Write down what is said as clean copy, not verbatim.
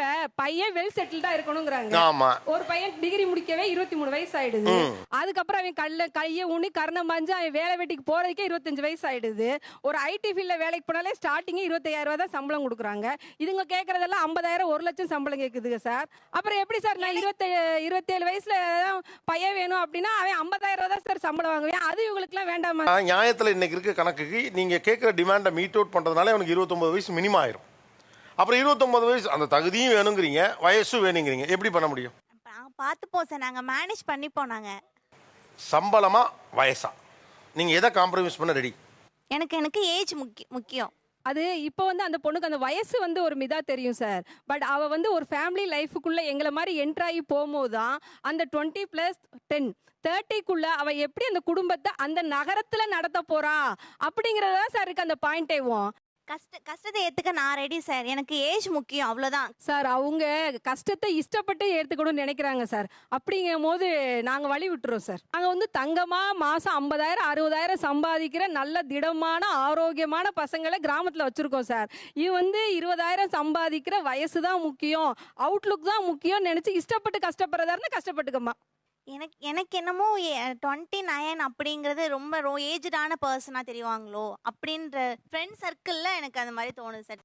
இப்ப பையன் வெல் செட்டில்டா இருக்கணுங்கிறாங்க. ஆமா. ஒரு பையன் டிகிரி முடிக்கவே 23 வயசு ஆயிடுது. அதுக்கப்புறம் அவன் கைய ஊனி கர்ணம் பாஞ்சு அவன் வேலை வெட்டிக்கு போறதுக்கே 25 வயசு ஆயிடுது. ஒரு ஐடி ஃபீல்ட்ல வேலைக்கு போனாலே ஸ்டார்டிங் 25,000 தான் சம்பளம் கொடுக்குறாங்க. இதுங்க கேக்குறதெல்லாம் 50,000 1 லட்சம் சம்பளம் கேக்குதுங்க சார். அப்புறம் எப்படி சார் நான் 27 வயசுல பையன் வேணும் அப்படின்னா அவன் 50,000 தான் சார் சம்பளம் வாங்குவேன். அது இவங்களுக்கு எல்லாம் வேண்டாமா? நியாயத்துல இன்னைக்கு இருக்க கணக்குக்கு நீங்க கேட்கிற டிமாண்டை மீட் அவுட் பண்றதுனால அவனுக்கு 29 வயசு மினிமம் ஆயிரும். அப்புறம் 29 வயசு அந்த தகுதியும் வேணுங்கிறீங்க, வயசும் வேணுங்கிறீங்க, எப்படி பண்ண முடியும்? பார்த்துப்போம் சார், நாங்க மேனேஜ் பண்ணிப்போம். நாங்க சம்பளமா வயசா நீங்க எதை காம்ப்ரமைஸ் பண்ண ரெடி? எனக்கு ஏஜ் முக்கியம். அது இப்போ அந்த பொண்ணுக்கு அந்த வயசு ஒரு மிதா தெரியும் சார். பட் அவ ஒரு ஒரு லைஃபுக்குள்ள எங்களை மாதிரி என்ட்ராகி போகும்போது தான் அந்த 20+10 30க்குள்ள அவ எப்படி அந்த குடும்பத்தை அந்த நகரத்துல நடத்த போறா அப்படிங்கறதா சார் இருக்கு அந்த பாயிண்டேவும். கஷ்டத்தை ஏத்துக்க நான் ரெடி சார். எனக்கு ஏஜ் முக்கியம், அவ்வளவுதான் சார். அவங்க கஷ்டத்தை இஷ்டப்பட்டு ஏத்துக்கணும்னு நினைக்கிறாங்க சார். அப்படிங்கும் போது நாங்க வழி விட்டுறோம் சார். நாங்க தங்கமா மாசம் 50,000 60,000 சம்பாதிக்கிற நல்ல திடமான ஆரோக்கியமான பசங்களை கிராமத்துல வச்சிருக்கோம் சார். இது 20,000 சம்பாதிக்கிற வயசு தான் முக்கியம், அவுட்லுக் தான் முக்கியம் நினைச்சு இஷ்டப்பட்டு கஷ்டப்படுறதா இருந்தா கஷ்டப்பட்டுக்கம்மா. எனக்கு என்னமோ 29 அப்படிங்கிறது ரொம்ப ஏஜ்டான பர்சனா தெரிவாங்களோ அப்படின்ற ஃப்ரெண்ட் சர்க்கிள்ல எனக்கு அந்த மாதிரி தோணுது சார்.